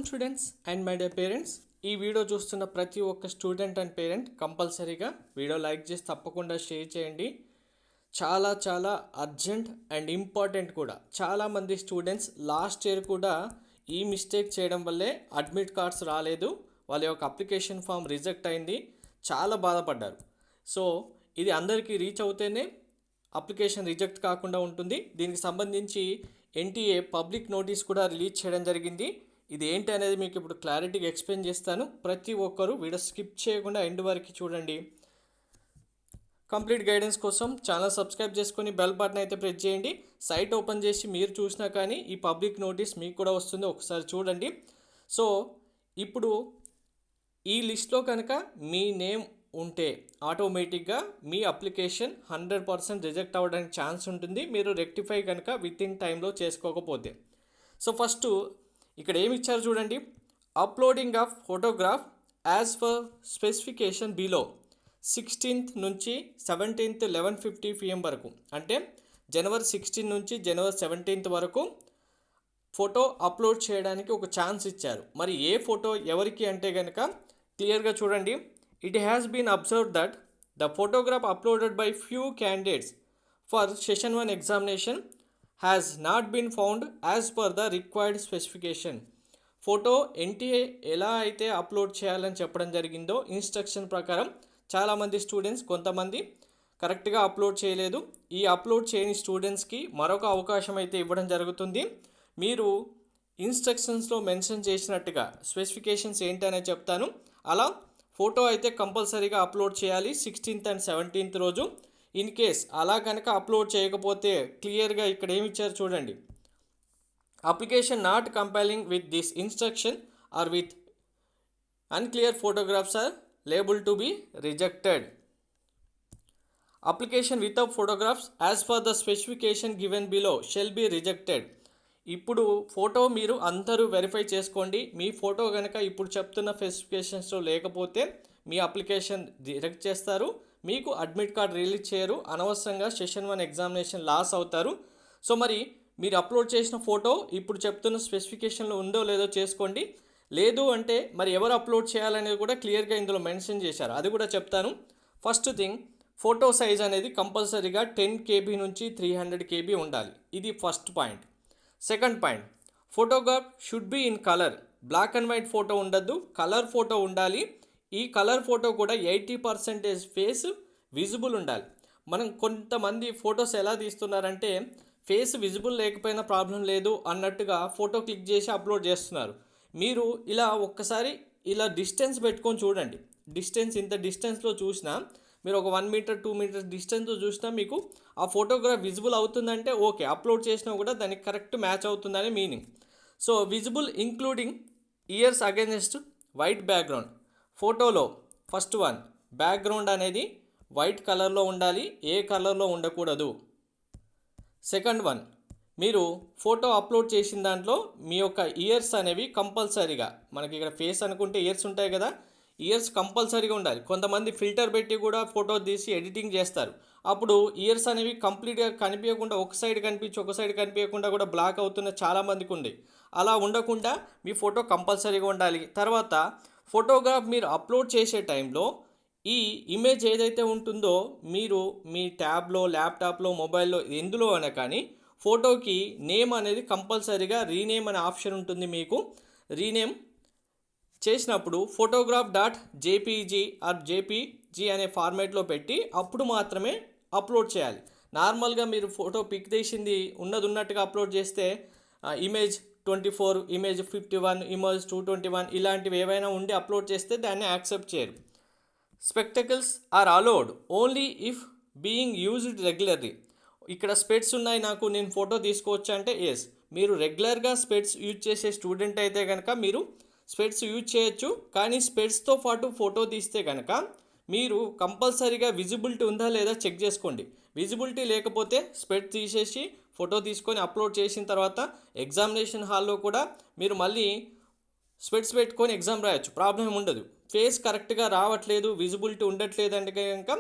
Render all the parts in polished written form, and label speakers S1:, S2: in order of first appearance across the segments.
S1: Welcome students and my dear parents. ఈ video చూస్తున్న ప్రతి ఒక్క స్టూడెంట్ అండ్ పేరెంట్ కంపల్సరీగా వీడియో లైక్ చేసి తప్పకుండా షేర్ చేయండి. చాలా అర్జెంట్ అండ్ ఇంపార్టెంట్ కూడా. చాలామంది స్టూడెంట్స్ లాస్ట్ ఇయర్ కూడా ఈ మిస్టేక్ చేయడం వల్లే అడ్మిట్ కార్డ్స్ రాలేదు, వాళ్ళ యొక్క అప్లికేషన్ ఫామ్ రిజెక్ట్ అయింది, చాలా బాధపడ్డారు. సో ఇది అందరికీ రీచ్ అవుతేనే అప్లికేషన్ రిజెక్ట్ కాకుండా ఉంటుంది. దీనికి సంబంధించి ఎన్టీఏ పబ్లిక్ నోటీస్ కూడా రిలీజ్ చేయడం జరిగింది. ఇది ఏంటి అనేది మీకు ఇప్పుడు క్లారిటీగా ఎక్స్ప్లెయిన్ చేస్తాను. ప్రతి ఒక్కరూ వీడియో స్కిప్ చేయకుండా ఎండ్ వరకు చూడండి. కంప్లీట్ గైడెన్స్ కోసం ఛానల్ సబ్స్క్రైబ్ చేసుకొని బెల్ బటన్ అయితే ప్రెస్ చేయండి. సైట్ ఓపెన్ చేసి మీరు చూసినా కానీ ఈ పబ్లిక్ నోటీస్ మీకు కూడా వస్తుంది, ఒకసారి చూడండి. సో ఇప్పుడు ఈ లిస్ట్లో కనుక మీ నేమ్ ఉంటే ఆటోమేటిక్గా మీ అప్లికేషన్ 100% రిజెక్ట్ అవ్వడానికి ఛాన్స్ ఉంటుంది, మీరు రెక్టిఫై కనుక విత్ ఇన్ టైంలో చేసుకోకపోతే. సో ఫస్ట్ ఇక్కడ ఏమి ఇచ్చారు చూడండి. Uploading of photograph as for specification below 16th నుంచి 17th 11:50 PM వరకు, అంటే జనవరి 16 నుంచి జనవరి 17th వరకు ఫోటో అప్లోడ్ చేయడానికి ఒక ఛాన్స్ ఇచ్చారు. మరి ఏ ఫోటో ఎవరికి అంటే కనుక క్లియర్గా చూడండి. It has been observed that the photograph uploaded by few candidates for session 1 examination has not been found as per the required specification. Photo NTA ఎలా అయితే అప్లోడ్ చేయాలని చెప్పడం జరిగిందో ఇన్స్ట్రక్షన్ ప్రకారం చాలామంది స్టూడెంట్స్ కొంతమంది కరెక్ట్గా అప్లోడ్ చేయలేదు. ఈ అప్లోడ్ చేయని స్టూడెంట్స్కి మరొక అవకాశం అయితే ఇవ్వడం జరుగుతుంది. మీరు ఇన్స్ట్రక్షన్స్లో మెన్షన్ చేసినట్టుగా స్పెసిఫికేషన్స్ ఏంటనేది చెప్తాను. అలా ఫోటో అయితే కంపల్సరీగా అప్లోడ్ చేయాలి 16th and 17th రోజు. ఇన్ కేస్ అలా కనుక అప్లోడ్ చేయకపోతే క్లియర్గా ఇక్కడ ఏమి ఇచ్చారు చూడండి. Application not compiling with this instruction or with unclear photographs are liable to be rejected. Application without photographs as per the specification given below shall be rejected. ఇప్పుడు ఫోటో మీరు అందరూ వెరిఫై చేసుకోండి. మీ ఫోటో కనుక ఇప్పుడు చెప్తున్న స్పెసిఫికేషన్స్లో లేకపోతే మీ అప్లికేషన్ రిజెక్ట్ చేస్తారు, మీకు అడ్మిట్ కార్డ్ రిలీజ్ చేయరు, అనవసరంగా సెషన్ 1 ఎగ్జామినేషన్ లాస్ అవుతారు. సో మరి మీరు అప్లోడ్ చేసిన ఫోటో ఇప్పుడు చెప్తున్న స్పెసిఫికేషన్లో ఉందో లేదో చేసుకోండి. లేదు అంటే మరి ఎవరు అప్లోడ్ చేయాలనేది కూడా క్లియర్గా ఇందులో మెన్షన్ చేశారు, అది కూడా చెప్తాను. ఫస్ట్ థింగ్, ఫోటో సైజ్ అనేది కంపల్సరీగా 10 KB నుంచి 300 KB ఉండాలి. ఇది first point. Second point, photograph should be in colour. Black and white photo ఉండద్దు, కలర్ ఫోటో ఉండాలి. ఈ కలర్ ఫోటో కూడా 80% ఫేస్ విజిబుల్ ఉండాలి. మనం కొంతమంది ఫొటోస్ ఎలా తీస్తున్నారంటే ఫేస్ విజిబుల్ లేకపోయినా ప్రాబ్లం లేదు అన్నట్టుగా ఫోటో క్లిక్ చేసి అప్లోడ్ చేస్తున్నారు. మీరు ఇలా ఒక్కసారి ఇలా డిస్టెన్స్ పెట్టుకొని చూడండి. డిస్టెన్స్ ఇంత డిస్టెన్స్లో చూసినా, మీరు ఒక 1 meter 2 meters డిస్టెన్స్లో చూసినా మీకు ఆ ఫోటోగ్రాఫ్ విజిబుల్ అవుతుందంటే ఓకే, అప్లోడ్ చేసినా కూడా దానికి కరెక్ట్ మ్యాచ్ అవుతుందని meaning. So visible including years against white background. ఫోటోలో ఫస్ట్ వన్, బ్యాక్గ్రౌండ్ అనేది వైట్ కలర్లో ఉండాలి, ఏ కలర్లో ఉండకూడదు. సెకండ్ వన్, మీరు ఫోటో అప్లోడ్ చేసిన దాంట్లో మీ యొక్క ఇయర్స్ అనేవి కంపల్సరీగా, మనకి ఇక్కడ ఫేస్ అనుకుంటే ఇయర్స్ ఉంటాయి కదా, ఇయర్స్ కంపల్సరీగా ఉండాలి. కొంతమంది ఫిల్టర్ పెట్టి కూడా ఫోటో తీసి ఎడిటింగ్ చేస్తారు, అప్పుడు ఇయర్స్ అనేవి కంప్లీట్గా కనిపించకుండా ఒక సైడ్ కనిపించి ఒక సైడ్ కనిపించకుండా కూడా బ్లాక్ అవుతున్న చాలామందికి ఉంది. అలా ఉండకుండా మీ ఫోటో కంపల్సరీగా ఉండాలి. తర్వాత ఫోటోగ్రాఫ్ మీరు అప్లోడ్ చేసే టైంలో ఈ ఇమేజ్ ఏదైతే ఉంటుందో మీరు మీ ట్యాబ్లో, ల్యాప్టాప్లో, మొబైల్లో ఎందులో అయినా కానీ ఫోటోకి నేమ్ అనేది కంపల్సరీగా రీనేమ్ అనే ఆప్షన్ ఉంటుంది. మీకు రీనేమ్ చేసినప్పుడు photograph.jpg ఆర్ jpg అనే ఫార్మేట్లో పెట్టి అప్పుడు మాత్రమే అప్లోడ్ చేయాలి. నార్మల్గా మీరు ఫోటో పిక్ తీసింది ఉన్నట్టుగా అప్లోడ్ చేస్తే ఇమేజ్ 24, ఇమేజ్ 51, ఇమేజ్ 221 ఇలాంటివి ఏవైనా ఉండి అప్లోడ్ చేస్తే దాన్ని యాక్సెప్ట్ చేయరు. Spectacles are allowed only if being used regularly. ఇక్కడ స్పెట్స్ ఉన్నాయి నాకు, నేను ఫోటో తీసుకోవచ్చు అంటే ఎస్, మీరు రెగ్యులర్గా స్పెట్స్ యూజ్ చేసే స్టూడెంట్ అయితే కనుక మీరు స్పెట్స్ యూజ్ చేయొచ్చు. కానీ స్పెట్స్తో పాటు ఫోటో తీస్తే కనుక మీరు కంపల్సరీగా విజిబిలిటీ ఉందా లేదా చెక్ చేసుకోండి. విజిబిలిటీ లేకపోతే స్పెట్స్ తీసేసి ఫోటో తీసుకొని అప్లోడ్ చేసిన తర్వాత ఎగ్జామినేషన్ హాల్లో కూడా మీరు మళ్ళీ స్పెట్స్ పెట్టుకొని ఎగ్జామ్ రాయొచ్చు, ప్రాబ్లం ఉండదు. ఫేస్ కరెక్ట్గా రావట్లేదు, విజిబిలిటీ ఉండట్లేదు అంటే కనుక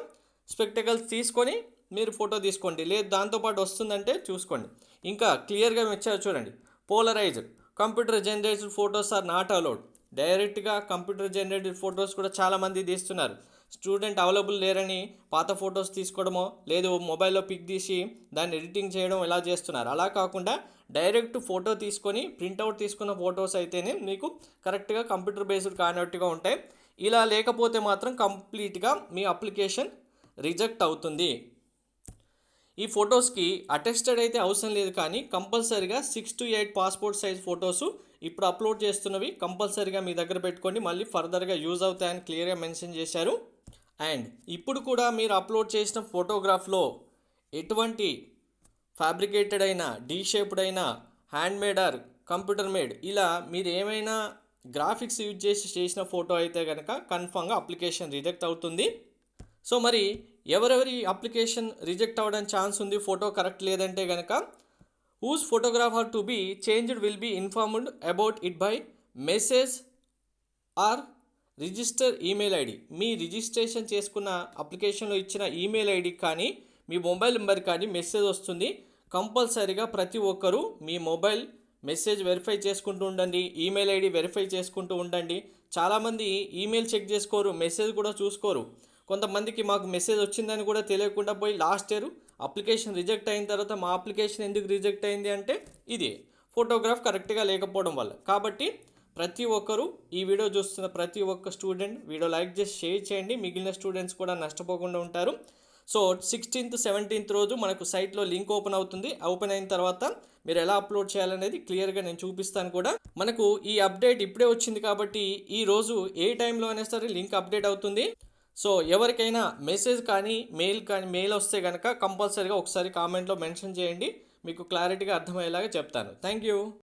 S1: స్పెక్టకల్స్ తీసుకొని మీరు ఫోటో తీసుకోండి, లేదు దాంతోపాటు వస్తుందంటే చూసుకోండి. ఇంకా క్లియర్గా ఇచ్చారు చూడండి. Polarized computer generated photos are not allowed. డైరెక్ట్గా కంప్యూటర్ జనరేటెడ్ ఫొటోస్ కూడా చాలామంది తీస్తున్నారు. స్టూడెంట్ అవైలబుల్ లేరని పాత ఫొటోస్ తీసుకోవడమో లేదు మొబైల్లో పిక్ తీసి దాన్ని ఎడిటింగ్ చేయడం ఇలా చేస్తున్నారు. అలా కాకుండా డైరెక్ట్ ఫోటో తీసుకొని ప్రింట్అవుట్ తీసుకున్న ఫొటోస్ అయితేనే మీకు కరెక్ట్గా కంప్యూటర్ బేస్డ్ కానట్టుగా ఉంటాయి. ఇలా లేకపోతే మాత్రం కంప్లీట్గా మీ అప్లికేషన్ రిజెక్ట్ అవుతుంది. ఈ ఫొటోస్కి అటెస్టెడ్ అయితే అవసరం లేదు, కానీ కంపల్సరీగా 6 to 8 పాస్పోర్ట్ సైజ్ ఫొటోస్ ఇప్పుడు అప్లోడ్ చేస్తున్నవి కంపల్సరీగా మీ దగ్గర పెట్టుకోండి, మళ్ళీ ఫర్దర్గా యూజ్ అవుతాయని క్లియర్గా మెన్షన్ చేశారు. అండ్ ఇప్పుడు కూడా మీరు అప్లోడ్ చేసిన ఫోటోగ్రాఫ్లో ఎటువంటి ఫ్యాబ్రికేటెడ్ అయినా డీ షేప్డ్ అయినా హ్యాండ్మేడ్ ఆర్ కంప్యూటర్ మేడ్ ఇలా మీరు ఏమైనా గ్రాఫిక్స్ యూజ్ చేసి చేసిన ఫోటో అయితే కనుక కన్ఫామ్గా అప్లికేషన్ రిజెక్ట్ అవుతుంది. సో మరి ఎవరెవరి అప్లికేషన్ రిజెక్ట్ అవ్వడానికి ఛాన్స్ ఉంది ఫోటో కరెక్ట్ లేదంటే కనుక, whose photograph are to be changed will be informed about it by message or register email ID. మీ రిజిస్ట్రేషన్ చేసుకున్న అప్లికేషన్లో ఇచ్చిన ఈమెయిల్ ఐడికి కానీ మీ మొబైల్ నెంబర్ కానీ మెసేజ్ వస్తుంది. కంపల్సరీగా ప్రతి ఒక్కరూ మీ మొబైల్ మెసేజ్ వెరిఫై చేసుకుంటూ ఉండండి, ఈమెయిల్ ఐడి వెరిఫై చేసుకుంటూ ఉండండి. చాలామంది ఈమెయిల్ చెక్ చేసుకోరు, మెసేజ్ కూడా చూసుకోరు. కొంతమందికి మాకు మెసేజ్ వచ్చిందని కూడా తెలియకుండా పోయి లాస్ట్ ఇయర్ అప్లికేషన్ రిజెక్ట్ అయిన తర్వాత మా అప్లికేషన్ ఎందుకు రిజెక్ట్ అయింది అంటే ఇది ఫోటోగ్రాఫ్ కరెక్ట్గా లేకపోవడం వల్ల. కాబట్టి ప్రతి ఒక్కరూ ఈ వీడియో చూస్తున్న ప్రతి ఒక్క స్టూడెంట్ వీడియో లైక్ చేసి షేర్ చేయండి, మిగిలిన స్టూడెంట్స్ కూడా నష్టపోకుండా ఉంటారు. సో 16th 17th రోజు మనకు సైట్లో లింక్ ఓపెన్ అవుతుంది. ఓపెన్ అయిన తర్వాత మీరు ఎలా అప్లోడ్ చేయాలనేది క్లియర్గా నేను చూపిస్తాను కూడా. మనకు ఈ అప్డేట్ ఇప్పుడే వచ్చింది కాబట్టి ఈ రోజు ఏ టైంలో అయినా సరే లింక్ అప్డేట్ అవుతుంది. సో ఎవరికైనా మెసేజ్ కానీ మెయిల్ వస్తే కనుక కంపల్సరీగా ఒకసారి కామెంట్లో మెన్షన్ చేయండి, మీకు క్లారిటీగా అర్థమయ్యేలాగా చెప్తాను. Thank you.